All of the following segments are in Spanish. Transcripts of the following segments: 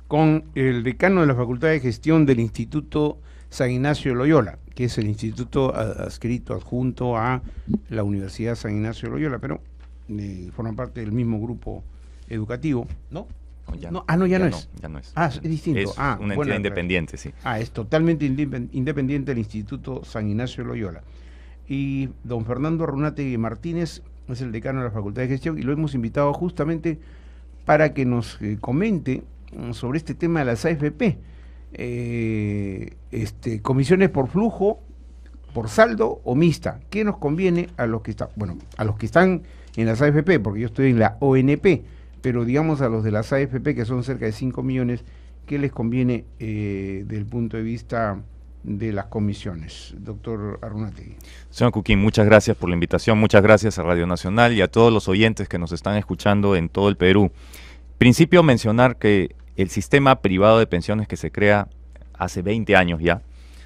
con el decano de la Facultad de Gestión del Instituto San Ignacio de Loyola, que es el instituto adscrito, adjunto a la Universidad San Ignacio de Loyola, pero forma parte del mismo grupo educativo, ¿no? No, no, ya ya no no, es. ya no es. Es distinto. Es una entidad independiente, sí. Es totalmente independiente del Instituto San Ignacio de Loyola. Y don Fernando Runategui Martínez es el decano de la Facultad de Gestión y lo hemos invitado justamente para que nos comente sobre este tema de las AFP. Comisiones por flujo, por saldo o mixta. ¿Qué nos conviene a los que están? Bueno, a los que están en las AFP, porque yo estoy en la ONP, pero digamos a los de las AFP, que son cerca de 5 millones, ¿qué les conviene desde el punto de vista de las comisiones? Doctor Arrunategui. Señor Cuquín, muchas gracias por la invitación, muchas gracias a Radio Nacional y a todos los oyentes que nos están escuchando en todo el Perú. Principio, mencionar que el sistema privado de pensiones que se crea hace 20 años ya,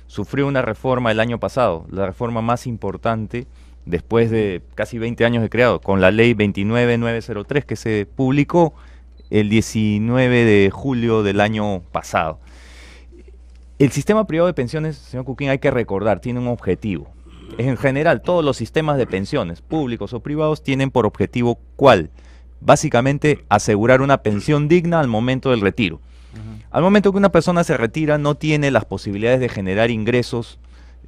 sufrió una reforma el año pasado, la reforma más importante después de casi 20 años de creado, con la ley 29903 que se publicó el 19 de julio del año pasado. El sistema privado de pensiones, señor Cuquín, hay que recordar, tiene un objetivo. En general, todos los sistemas de pensiones, públicos o privados, tienen por objetivo ¿cuál? Básicamente, asegurar una pensión digna al momento del retiro. Al momento que una persona se retira, no tiene las posibilidades de generar ingresos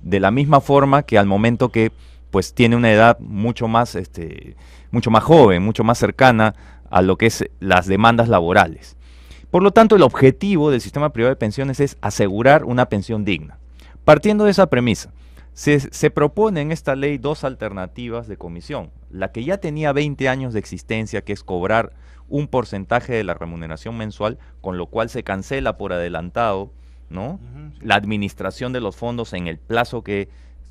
de la misma forma que al momento que pues tiene una edad mucho más joven, mucho más cercana a lo que es las demandas laborales. Por lo tanto, el objetivo del sistema privado de pensiones es asegurar una pensión digna. Partiendo de esa premisa, se propone en esta ley dos alternativas de comisión. La que ya tenía 20 años de existencia, que es cobrar un porcentaje de la remuneración mensual, con lo cual se cancela por adelantado, ¿no? La administración de los fondos en el plazo que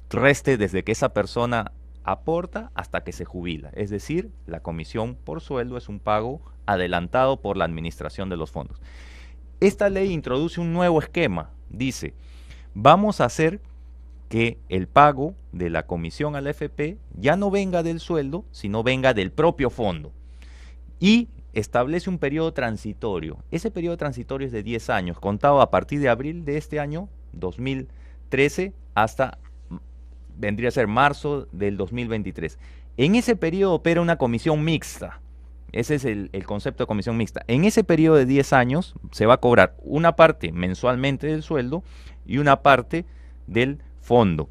reste desde que esa persona aporta hasta que se jubila. Es decir, la comisión por sueldo es un pago adelantado por la administración de los fondos. Esta ley introduce un nuevo esquema. Dice, vamos a hacer que el pago de la comisión a la AFP ya no venga del sueldo, sino venga del propio fondo. Y establece un periodo transitorio. Ese periodo transitorio es de 10 años, contado a partir de abril de este año, 2013, hasta vendría a ser marzo del 2023. En ese periodo opera una comisión mixta. Ese es el concepto de comisión mixta. En ese periodo de 10 años se va a cobrar una parte mensualmente del sueldo y una parte del fondo.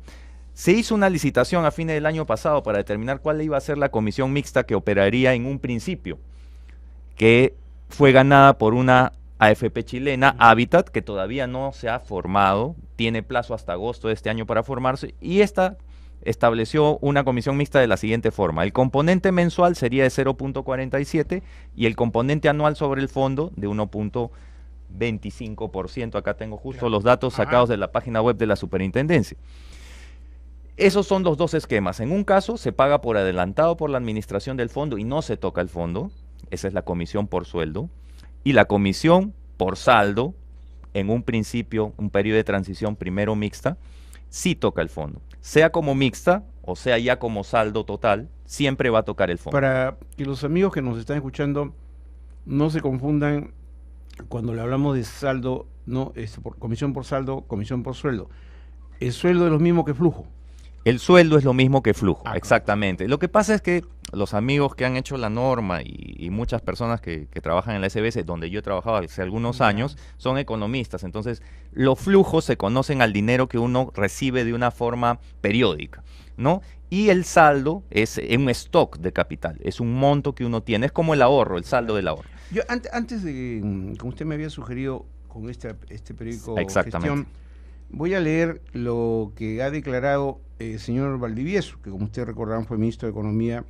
Se hizo una licitación a fines del año pasado para determinar cuál iba a ser la comisión mixta que operaría en un principio, que fue ganada por una AFP chilena, Habitat, que todavía no se ha formado, tiene plazo hasta agosto de este año para formarse, y esta estableció una comisión mixta de la siguiente forma. El componente mensual sería de 0.47 y el componente anual sobre el fondo de 1.25%. Acá tengo justo los datos sacados de la página web de la superintendencia. Esos son los dos esquemas. En un caso se paga por adelantado por la administración del fondo y no se toca el fondo. Esa es la comisión por sueldo. Y la comisión por saldo, en un principio, un periodo de transición primero mixta, sí toca el fondo. Sea como mixta o sea ya como saldo total, siempre va a tocar el fondo. Para que los amigos que nos están escuchando no se confundan cuando le hablamos de saldo, no es comisión por saldo, comisión por sueldo. El sueldo es lo mismo que flujo. El sueldo es lo mismo que flujo, exactamente. Lo que pasa es que los amigos que han hecho la norma y muchas personas que trabajan en la SBS, donde yo he trabajado hace algunos años, son economistas. Entonces, los flujos se conocen al dinero que uno recibe de una forma periódica, ¿no? Y el saldo es un stock de capital, es un monto que uno tiene, es como el ahorro, el saldo del ahorro. Yo antes de, como usted me había sugerido con este periódico Gestión, voy a leer lo que ha declarado el señor Valdivieso, que como ustedes recordarán fue ministro de Economía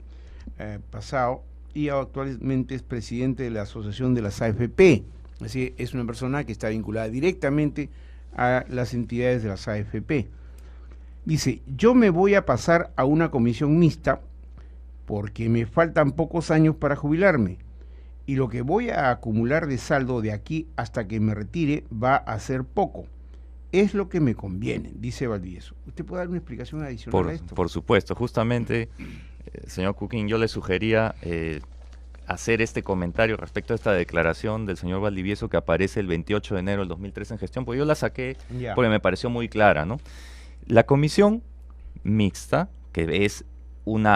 pasado y actualmente es presidente de la Asociación de las AFP. Así es una persona que está vinculada directamente a las entidades de las AFP. Dice, yo me voy a pasar a una comisión mixta porque me faltan pocos años para jubilarme y lo que voy a acumular de saldo de aquí hasta que me retire va a ser poco. Es lo que me conviene, dice Valdivieso. ¿Usted puede dar una explicación adicional a esto? Por supuesto, justamente, señor Cuquín, yo le sugería hacer este comentario respecto a esta declaración del señor Valdivieso que aparece el 28 de enero del 2003 en gestión, porque yo la saqué porque me pareció muy clara, ¿no? La comisión mixta, que es un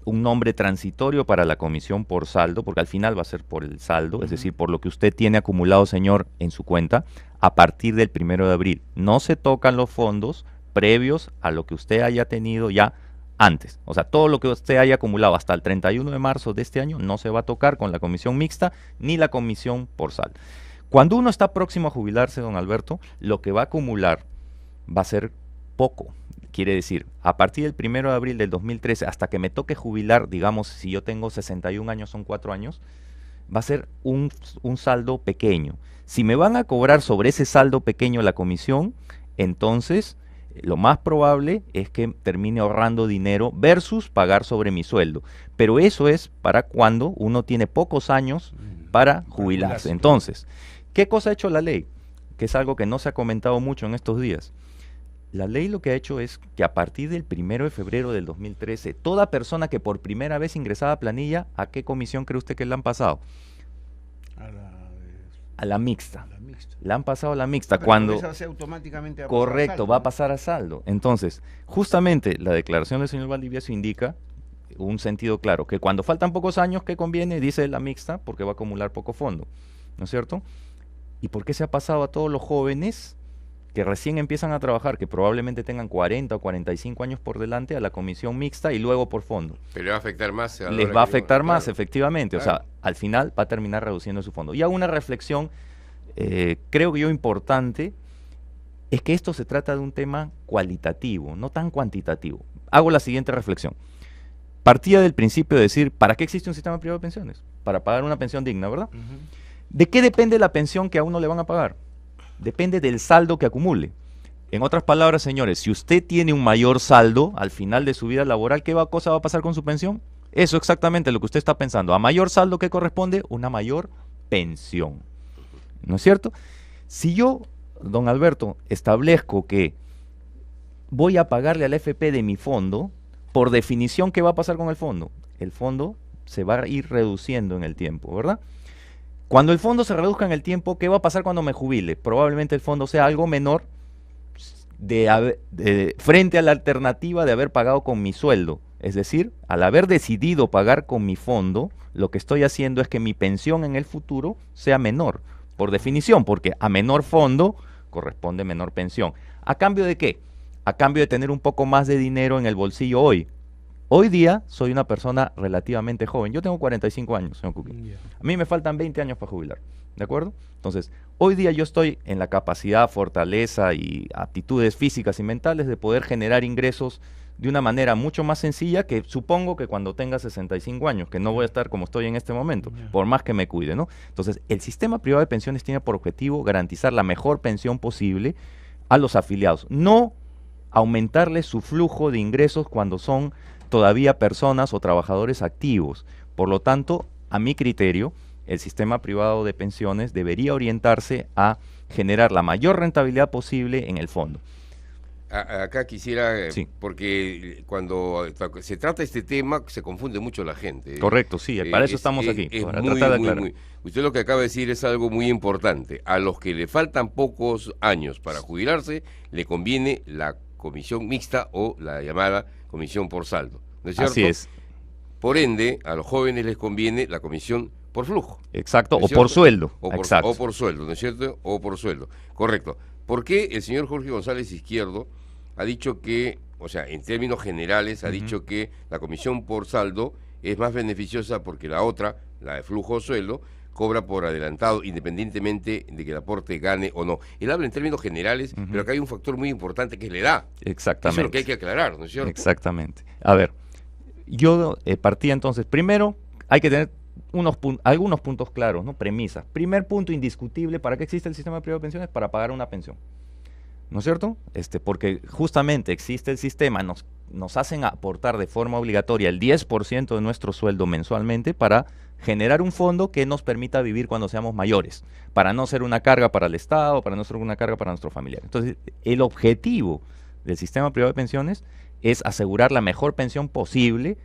nombre transitorio para la comisión por saldo, porque al final va a ser por el saldo, es decir, por lo que usted tiene acumulado, señor, en su cuenta, a partir del 1 de abril. No se tocan los fondos previos a lo que usted haya tenido ya antes. O sea, todo lo que usted haya acumulado hasta el 31 de marzo de este año no se va a tocar con la comisión mixta ni la comisión por saldo. Cuando uno está próximo a jubilarse, don Alberto, lo que va a acumular va a ser poco. Quiere decir, a partir del 1 de abril del 2013 hasta que me toque jubilar, digamos, si yo tengo 61 años, son 4 años, va a ser un saldo pequeño. Si me van a cobrar sobre ese saldo pequeño la comisión, entonces lo más probable es que termine ahorrando dinero versus pagar sobre mi sueldo. Pero eso es para cuando uno tiene pocos años para jubilarse. Entonces, ¿qué cosa ha hecho la ley? Que es algo que no se ha comentado mucho en estos días. La ley lo que ha hecho es que a partir del 1 de febrero del 2013, toda persona que por primera vez ingresaba a planilla, ¿a qué comisión cree usted que le han pasado? A la mixta. Le han pasado a la mixta. Cuando esa automáticamente va correcto, a saldo, va a pasar a saldo. Entonces, justamente la declaración del señor Valdivieso indica un sentido claro, que cuando faltan pocos años, ¿qué conviene? Dice la mixta, porque va a acumular poco fondo, ¿no es cierto? ¿Y por qué se ha pasado a todos los jóvenes que recién empiezan a trabajar, que probablemente tengan 40 o 45 años por delante, a la comisión mixta y luego por fondo? Pero le va a afectar más. Les va a afectar más, claro, efectivamente. Claro. O sea, al final va a terminar reduciendo su fondo. Y hago una reflexión, creo que yo importante, es que esto se trata de un tema cualitativo, no tan cuantitativo. Hago la siguiente reflexión. Partía del principio de decir, ¿para qué existe un sistema privado de pensiones? Para pagar una pensión digna, ¿verdad? ¿De qué depende la pensión que a uno le van a pagar? Depende del saldo que acumule. En otras palabras, señores, si usted tiene un mayor saldo al final de su vida laboral, ¿qué cosa va a pasar con su pensión? Eso exactamente lo que usted está pensando. A mayor saldo, ¿qué corresponde? Una mayor pensión. ¿No es cierto? Si yo, don Alberto, establezco que voy a pagarle al AFP de mi fondo, por definición, ¿qué va a pasar con el fondo? El fondo se va a ir reduciendo en el tiempo, ¿verdad? Cuando el fondo se reduzca en el tiempo, ¿qué va a pasar cuando me jubile? Probablemente el fondo sea algo menor frente a la alternativa de haber pagado con mi sueldo. Es decir, al haber decidido pagar con mi fondo, lo que estoy haciendo es que mi pensión en el futuro sea menor, por definición, porque a menor fondo corresponde menor pensión. ¿A cambio de qué? A cambio de tener un poco más de dinero en el bolsillo hoy. Hoy día soy una persona relativamente joven. Yo tengo 45 años, señor Cookie. A mí me faltan 20 años para jubilar, ¿de acuerdo? Entonces, hoy día yo estoy en la capacidad, fortaleza y aptitudes físicas y mentales de poder generar ingresos de una manera mucho más sencilla que supongo que cuando tenga 65 años, que no voy a estar como estoy en este momento, por más que me cuide, ¿no? Entonces, el sistema privado de pensiones tiene por objetivo garantizar la mejor pensión posible a los afiliados, no aumentarles su flujo de ingresos cuando son todavía personas o trabajadores activos. Por lo tanto, a mi criterio, el sistema privado de pensiones debería orientarse a generar la mayor rentabilidad posible en el fondo. Acá quisiera, sí, porque cuando se trata este tema se confunde mucho la gente. Correcto, sí, para eso estamos aquí, para tratar de aclarar. Usted lo que acaba de decir es algo muy importante. A los que le faltan pocos años para jubilarse, le conviene la comisión mixta o la llamada comisión por saldo, ¿no es cierto? Así es. Por ende, a los jóvenes les conviene la comisión por flujo. Exacto, ¿no es cierto? O por sueldo. O por sueldo, ¿no es cierto? O por sueldo, correcto. ¿Por qué el señor Jorge González Izquierdo ha dicho que, o sea, en términos generales, ha dicho que la comisión por saldo es más beneficiosa porque la otra, la de flujo o sueldo, cobra por adelantado, independientemente de que el aporte gane o no? Él habla en términos generales, pero acá hay un factor muy importante que es la edad. Exactamente. Eso es lo que hay que aclarar, ¿no es cierto? Exactamente. A ver, yo partía entonces, primero hay que tener algunos puntos claros, ¿no? Premisas. Primer punto indiscutible, ¿para qué existe el sistema privado de pensiones? Para pagar una pensión, ¿no es cierto? Porque justamente existe el sistema, nos hacen aportar de forma obligatoria el 10% de nuestro sueldo mensualmente para generar un fondo que nos permita vivir cuando seamos mayores, para no ser una carga para el Estado, para no ser una carga para nuestro familiar. Entonces, el objetivo del sistema privado de pensiones es asegurar la mejor pensión posible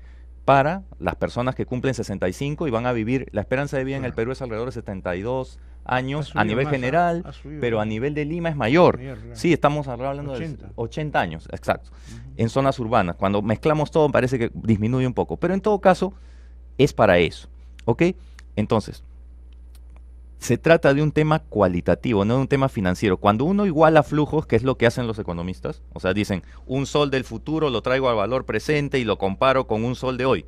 para las personas que cumplen 65 y van a vivir, la esperanza de vida en el Perú es alrededor de 72 años a nivel general, pero a nivel de Lima es mayor. Claro. Sí, estamos hablando 80. De 80 años, exacto, en zonas urbanas. Cuando mezclamos todo parece que disminuye un poco, pero en todo caso es para eso, ¿ok? Entonces, se trata de un tema cualitativo, no de un tema financiero. Cuando uno iguala flujos, que es lo que hacen los economistas, o sea, dicen, un sol del futuro lo traigo al valor presente y lo comparo con un sol de hoy.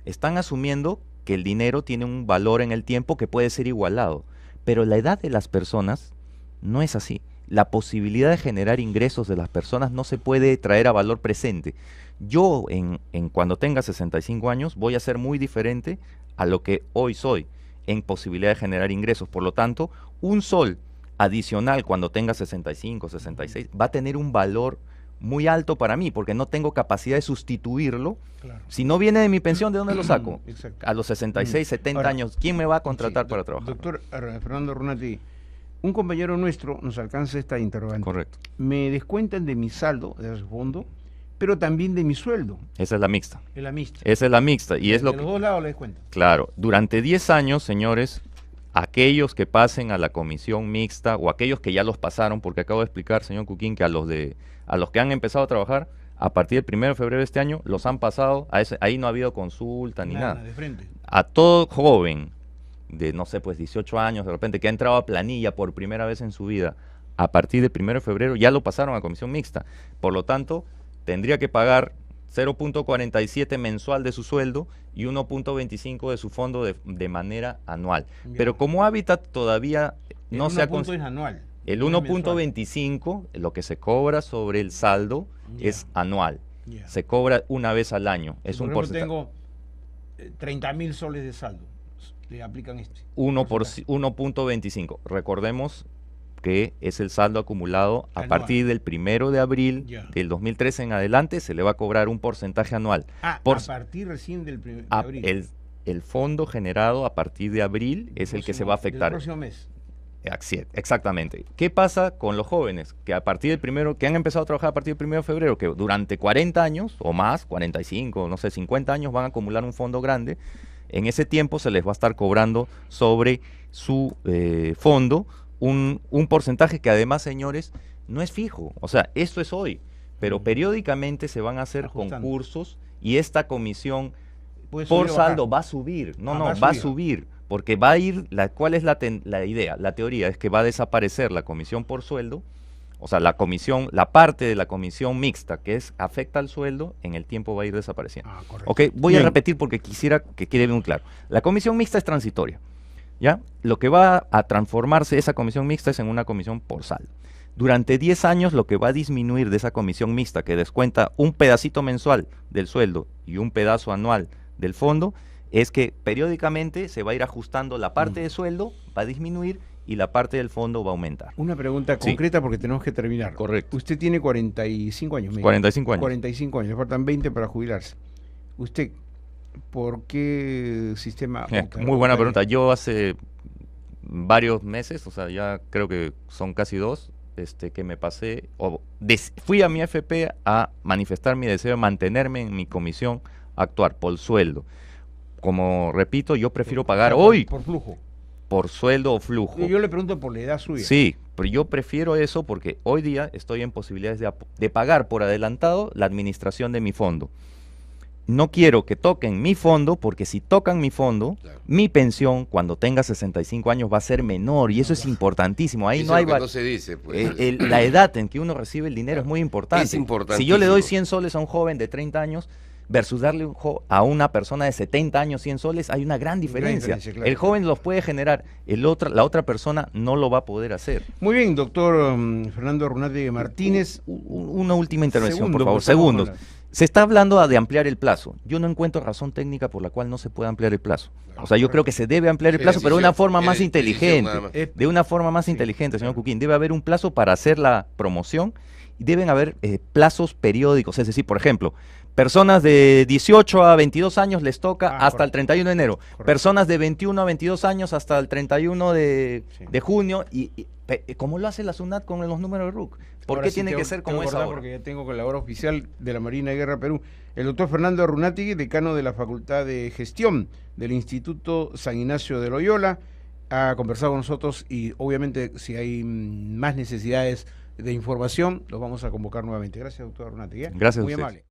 Están asumiendo que el dinero tiene un valor en el tiempo que puede ser igualado, pero la edad de las personas no es así. La posibilidad de generar ingresos de las personas no se puede traer a valor presente. Yo, cuando tenga 65 años, voy a ser muy diferente a lo que hoy soy en posibilidad de generar ingresos. Por lo tanto, un sol adicional cuando tenga 65, 66, va a tener un valor muy alto para mí, porque no tengo capacidad de sustituirlo. Claro. Si no viene de mi pensión, ¿de dónde lo saco? Exacto. A los 66, 70 años, ¿quién me va a contratar para trabajar? Doctor Fernando Runati, un compañero nuestro nos alcanza esta interrogante. Correcto. Me descuentan de mi saldo, de ese fondo, pero también de mi sueldo. Esa es la mixta. Es la mixta. Esa es la mixta. Y es lo de los dos lados le descuentan. Claro. Durante 10 años, señores, aquellos que pasen a la comisión mixta o aquellos que ya los pasaron, porque acabo de explicar, señor Cuquín, que a los que han empezado a trabajar, a partir del 1 de febrero de este año, los han pasado, ahí no ha habido consulta ni nada. De frente. A todo joven de, no sé, pues 18 años, de repente, que ha entrado a planilla por primera vez en su vida, a partir del 1 de febrero, ya lo pasaron a comisión mixta. Por lo tanto, tendría que pagar 0.47 mensual de su sueldo y 1.25 de su fondo de manera anual. Bien. Pero como Hábitat todavía no se ha... El 1 es anual. El 1.25, lo que se cobra sobre el saldo, es anual. Se cobra una vez al año. Es un porcentaje. Tengo 30.000 soles de saldo. Le aplican 1.25. Recordemos que es el saldo acumulado a partir del 1 de abril del 2013 en adelante, se le va a cobrar un porcentaje anual. A partir recién del 1 de abril. El fondo generado a partir de abril es el que se va a afectar. El próximo mes. Exactamente. ¿Qué pasa con los jóvenes que a partir del que han empezado a trabajar a partir del 1 de febrero, que durante 40 años o más, 45, no sé, 50 años van a acumular un fondo grande? En ese tiempo se les va a estar cobrando sobre su fondo un porcentaje que además, señores, no es fijo. O sea, esto es hoy, pero periódicamente se van a hacer concursos y esta comisión por saldo va a subir. Va a subir. Porque va a ir, ¿cuál es la idea? La teoría es que va a desaparecer la comisión por sueldo, o sea, la parte de la comisión mixta que afecta al sueldo, en el tiempo va a ir desapareciendo. Ok, voy a repetir porque quisiera que quede bien claro. La comisión mixta es transitoria, ¿ya? Lo que va a transformarse esa comisión mixta es en una comisión por saldo. Durante 10 años lo que va a disminuir de esa comisión mixta que descuenta un pedacito mensual del sueldo y un pedazo anual del fondo, es que periódicamente se va a ir ajustando la parte de sueldo, va a disminuir y la parte del fondo va a aumentar. Una pregunta concreta porque tenemos que terminar. Correcto. Usted tiene 45 años. 45 años. 45 años, le faltan 20 para jubilarse. ¿Usted por qué sistema opta? Muy buena pregunta. Yo hace varios meses, o sea, ya creo que son casi 2, que me pasé, fui a mi AFP a manifestar mi deseo de mantenerme en mi comisión actual por sueldo. Como repito, yo prefiero pagar hoy por flujo, por sueldo o flujo. Yo le pregunto por la edad suya. Sí, pero yo prefiero eso porque hoy día estoy en posibilidades de pagar por adelantado la administración de mi fondo. No quiero que toquen mi fondo, porque si tocan mi fondo, mi pensión cuando tenga 65 años va a ser menor, y eso es importantísimo. Ahí no hay no se dice, pues. La edad en que uno recibe el dinero es muy importante. Es importantísimo. Si yo le doy 100 soles a un joven de 30 años versus darle a una persona de 70 años 100 soles, hay una gran diferencia. Claro. El joven los puede generar, la otra persona no lo va a poder hacer. Muy bien, doctor Fernando Runati Martínez. Una última intervención, por favor. Segundos. Se está hablando de ampliar el plazo. Yo no encuentro razón técnica por la cual no se pueda ampliar el plazo. O sea, yo creo que se debe ampliar el plazo, pero de una forma más inteligente. De una forma más inteligente, señor Cuquín. Debe haber un plazo para hacer la promoción y deben haber plazos periódicos. Es decir, por ejemplo, personas de 18 a 22 años les toca hasta el 31 de enero. Correcto. Personas de 21 a 22 años hasta el 31 de junio. Y ¿Cómo lo hace la SUNAT con los números de RUC? ¿Por qué tiene que ser como es ahora? Porque ya tengo con la hora oficial de la Marina de Guerra Perú. El doctor Fernando Runatigui, decano de la Facultad de Gestión del Instituto San Ignacio de Loyola, ha conversado con nosotros y obviamente si hay más necesidades de información, los vamos a convocar nuevamente. Gracias, doctor Runatigui. Gracias a Muy usted. amable.